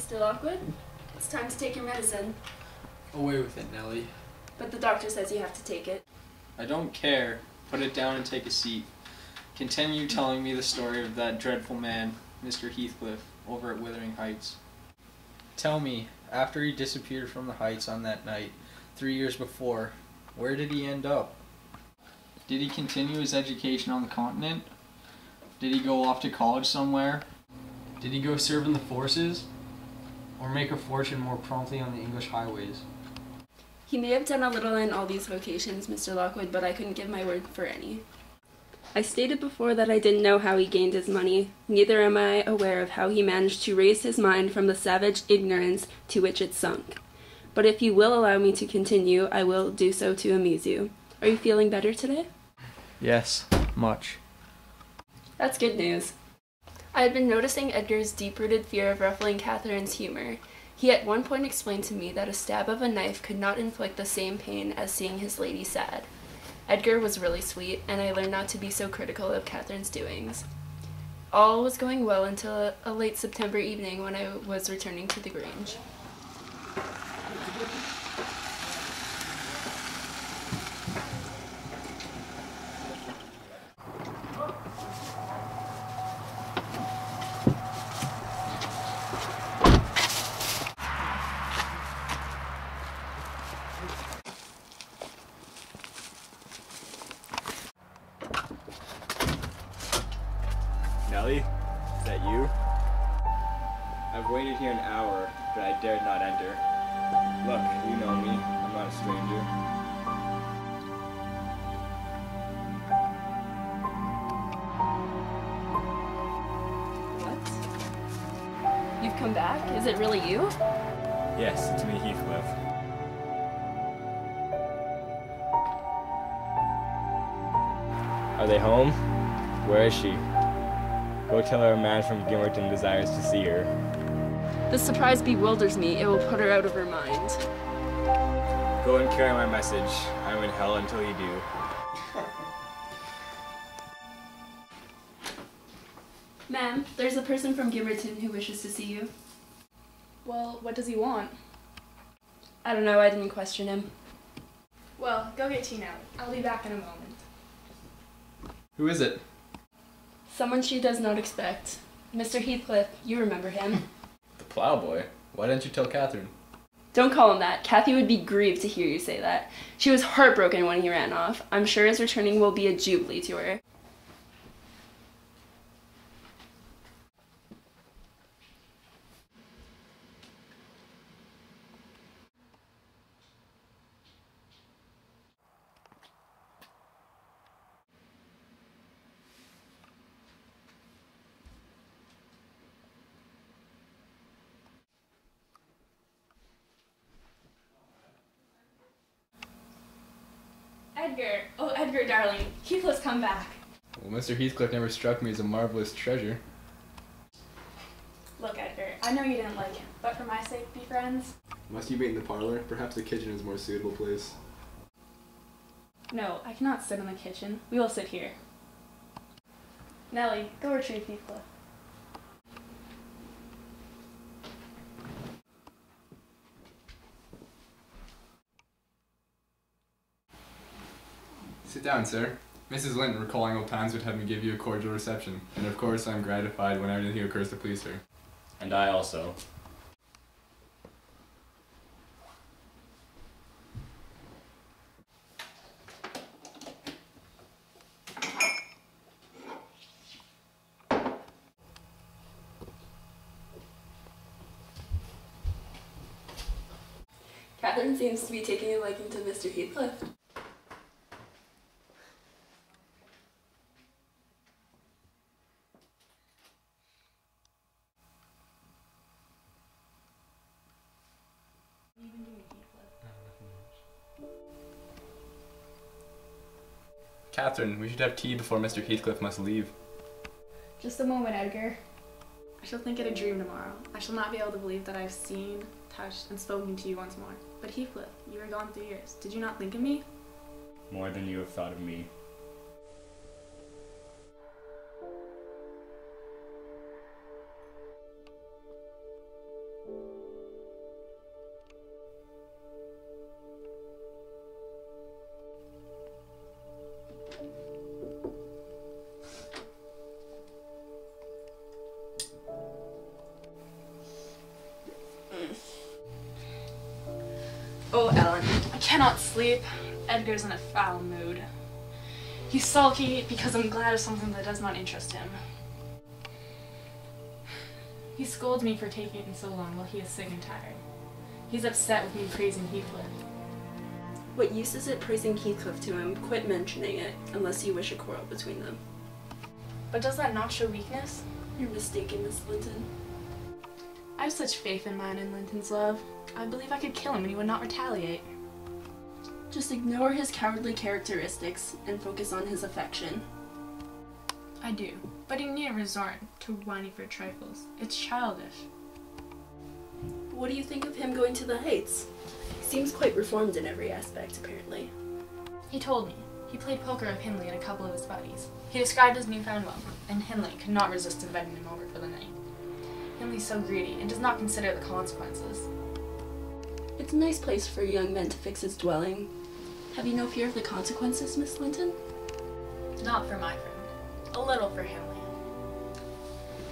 Mr. Lockwood, it's time to take your medicine. Away with it, Nellie. But the doctor says you have to take it. I don't care. Put it down and take a seat. Continue telling me the story of that dreadful man, Mr. Heathcliff, over at Wuthering Heights. Tell me, after he disappeared from the Heights on that night, 3 years before, where did he end up? Did he continue his education on the continent? Did he go off to college somewhere? Did he go serve in the forces? Or make a fortune more promptly on the English highways? He may have done a little in all these vocations, Mr. Lockwood, but I couldn't give my word for any. I stated before that I didn't know how he gained his money. Neither am I aware of how he managed to raise his mind from the savage ignorance to which it sunk. But if you will allow me to continue, I will do so to amuse you. Are you feeling better today? Yes, much. That's good news. I had been noticing Edgar's deep-rooted fear of ruffling Catherine's humor. He at one point explained to me that a stab of a knife could not inflict the same pain as seeing his lady sad. Edgar was really sweet, and I learned not to be so critical of Catherine's doings. All was going well until a late September evening when I was returning to the Grange. Nellie, is that you? I've waited here an hour, but I dared not enter. Look, you know me. I'm not a stranger. What? You've come back? Is it really you? Yes, it's me, Heathcliff. Are they home? Where is she? Go tell her a man from Gimmerton desires to see her. This surprise bewilders me. It will put her out of her mind. Go and carry my message. I'm in hell until you do. Ma'am, there's a person from Gimmerton who wishes to see you. Well, what does he want? I don't know, I didn't question him. Well, go get tea now. I'll be back in a moment. Who is it? Someone she does not expect. Mr. Heathcliff, you remember him. The plowboy. Why didn't you tell Catherine? Don't call him that. Kathy would be grieved to hear you say that. She was heartbroken when he ran off. I'm sure his returning will be a jubilee to her. Edgar! Oh, Edgar, darling. Heathcliff's come back. Well, Mr. Heathcliff never struck me as a marvelous treasure. Look, Edgar, I know you didn't like him, but for my sake, be friends. Must you meet in the parlor? Perhaps the kitchen is a more suitable place. No, I cannot sit in the kitchen. We will sit here. Nellie, go retrieve Heathcliff. Sit down, sir. Mrs. Linton, recalling old times, would have me give you a cordial reception, and of course I am gratified when anything occurs to please her. And I also. Catherine seems to be taking a liking to Mr. Heathcliff. Catherine, we should have tea before Mr. Heathcliff must leave. Just a moment, Edgar. I shall think it a dream tomorrow. I shall not be able to believe that I've seen, touched, and spoken to you once more. But Heathcliff, you were gone 3 years. Did you not think of me? More than you have thought of me. cannot sleep. Edgar's in a foul mood. He's sulky because I'm glad of something that does not interest him. He scolds me for taking so long while he is sick and tired. He's upset with me praising Heathcliff. What use is it praising Heathcliff to him? Quit mentioning it, unless you wish a quarrel between them. But does that not show weakness? You're mistaken, Miss Linton. I have such faith in mine and Linton's love. I believe I could kill him and he would not retaliate. Just ignore his cowardly characteristics and focus on his affection. I do, but he need resort to whining for trifles. It's childish. What do you think of him going to the Heights? He seems quite reformed in every aspect, apparently. He told me. He played poker with Hindley and a couple of his buddies. He described his newfound wealth, and Hindley could not resist inviting him over for the night. Hindley's so greedy and does not consider the consequences. It's a nice place for young men to fix his dwelling. Have you no fear of the consequences, Miss Linton? Not for my friend. A little for Hindley.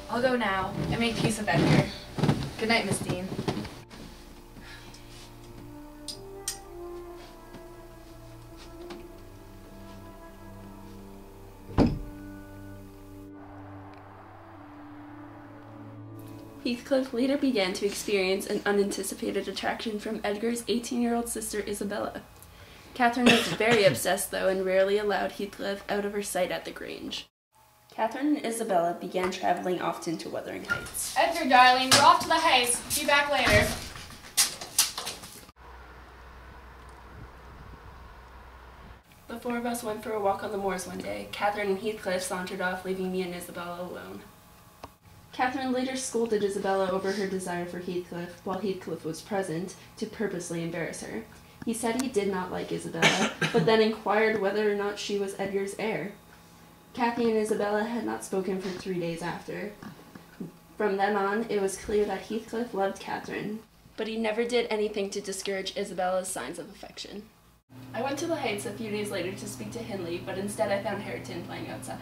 I'll go now and make peace with Edgar. Good night, Miss Dean. Heathcliff later began to experience an unanticipated attraction from Edgar's 18-year-old sister Isabella. Catherine was very obsessed, though, and rarely allowed Heathcliff out of her sight at the Grange. Catherine and Isabella began traveling often to Wuthering Heights. Edgar, darling, we're off to the Heights. Be back later. The four of us went for a walk on the moors one day. Catherine and Heathcliff sauntered off, leaving me and Isabella alone. Catherine later scolded Isabella over her desire for Heathcliff, while Heathcliff was present, to purposely embarrass her. He said he did not like Isabella, but then inquired whether or not she was Edgar's heir. Cathy and Isabella had not spoken for 3 days after. From then on, it was clear that Heathcliff loved Catherine, but he never did anything to discourage Isabella's signs of affection. I went to the Heights a few days later to speak to Hindley, but instead I found Hareton playing outside.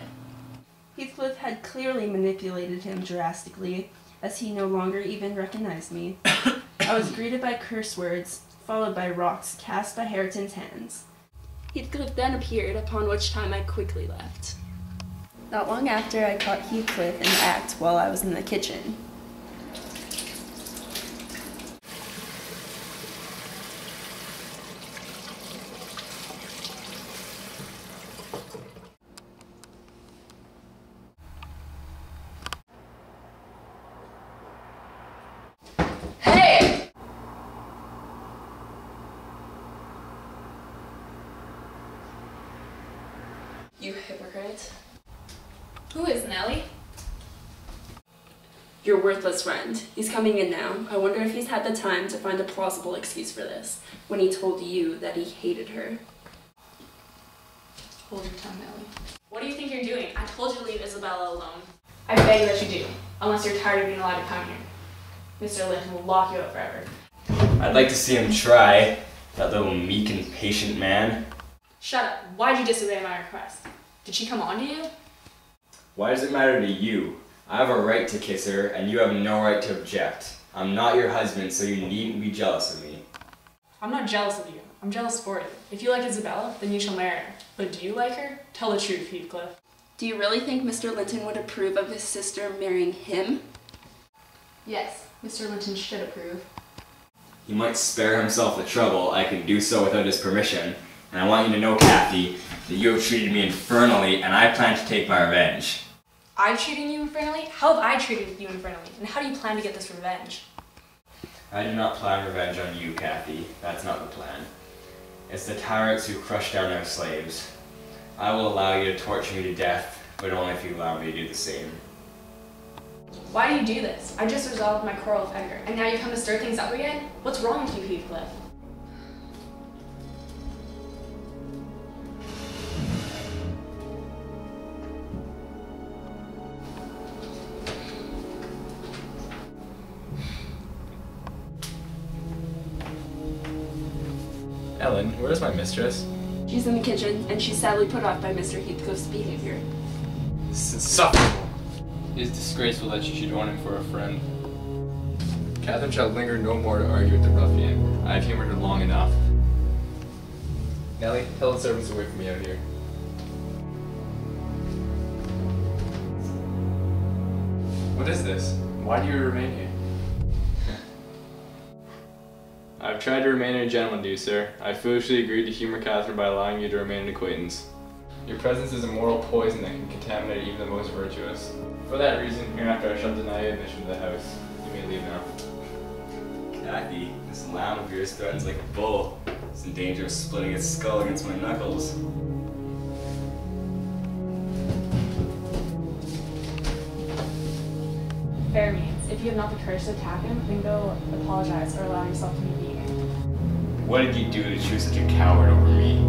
Heathcliff had clearly manipulated him drastically, as he no longer even recognized me. I was greeted by curse words, followed by rocks cast by Hareton's hands. Heathcliff then appeared, upon which time I quickly left. Not long after, I caught Heathcliff in the act while I was in the kitchen. Hey! You hypocrite. Who is Nellie? Your worthless friend. He's coming in now. I wonder if he's had the time to find a plausible excuse for this, when he told you that he hated her. Hold your tongue, Nellie. What do you think you're doing? I told you to leave Isabella alone. I beg that you do, unless you're tired of being allowed to come here. Mr. Linton will lock you up forever. I'd like to see him try, that little meek and patient man. Shut up. Why'd you disobey my request? Did she come on to you? Why does it matter to you? I have a right to kiss her, and you have no right to object. I'm not your husband, so you needn't be jealous of me. I'm not jealous of you. I'm jealous for you. If you like Isabella, then you shall marry her. But do you like her? Tell the truth, Heathcliff. Do you really think Mr. Linton would approve of his sister marrying him? Yes, Mr. Linton should approve. He might spare himself the trouble. I can do so without his permission. And I want you to know, Kathy, that you have treated me infernally, and I plan to take my revenge. I've treated you infernally? How have I treated you infernally? And how do you plan to get this revenge? I do not plan revenge on you, Kathy. That's not the plan. It's the tyrants who crush down our slaves. I will allow you to torture me to death, but only if you allow me to do the same. Why do you do this? I just resolved my quarrel with Edgar, and now you come to stir things up again? What's wrong with you, Heathcliff? Ellen, where's my mistress? She's in the kitchen, and she's sadly put off by Mr. Heathcliff's behavior. It's insufferable. It is disgraceful that you should own him for a friend. Catherine shall linger no more to argue with the ruffian. I have humored her long enough. Nellie, tell the servants to wait for me out here. What is this? Why do you remain here? I've tried to remain a gentleman to you, sir. I foolishly agreed to humor Catherine by allowing you to remain an acquaintance. Your presence is a moral poison that can contaminate even the most virtuous. For that reason, hereafter I shall deny you admission to the house. You may leave now. Kathy, this lamb of yours threatens like a bull. It's in danger of splitting its skull against my knuckles. Fair means. If you have not the courage to attack him, then go apologize or allow yourself to be beaten. What did you do to choose such a coward over me?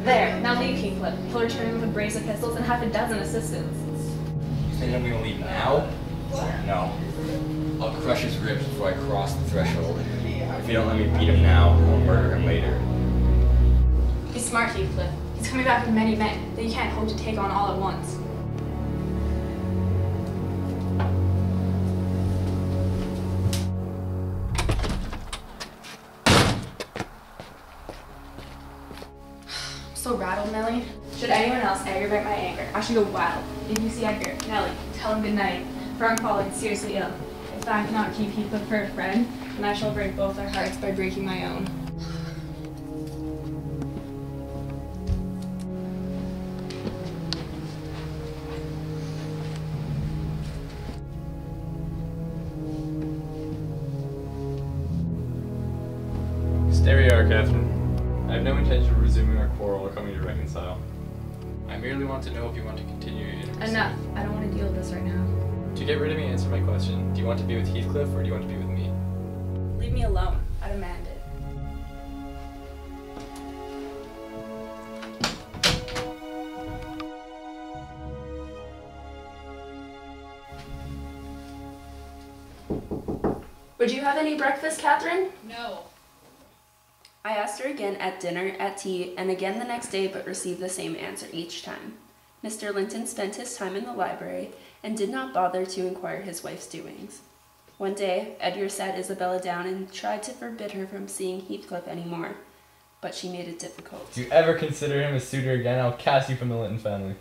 There, now leave Heathcliff. He'll return with a brace of pistols and half a dozen assistants. You think I'm gonna leave now? No. I'll crush his ribs before I cross the threshold. If you don't let me beat him now, I'll murder him later. He's smart, Heathcliff. He's coming back with many men that you can't hope to take on all at once. So rattled, Nellie. Should anyone else aggravate my anger, I should go wild. If you see Edgar, Nellie, tell him good night, for I'm falling seriously ill. If I cannot keep Heathcliff for a friend, then I shall break both their hearts by breaking my own. Stay where you are, Catherine. I have no intention of resuming our quarrel or coming to reconcile. I merely want to know if you want to continue your intimacy. Enough. I don't want to deal with this right now. To get rid of me, answer my question. Do you want to be with Heathcliff or do you want to be with me? Leave me alone. I demand it. Would you have any breakfast, Catherine? No. I asked her again at dinner, at tea, and again the next day, but received the same answer each time. Mr. Linton spent his time in the library and did not bother to inquire his wife's doings. One day, Edgar sat Isabella down and tried to forbid her from seeing Heathcliff any more, but she made it difficult. If you ever consider him a suitor again, I'll cast you from the Linton family.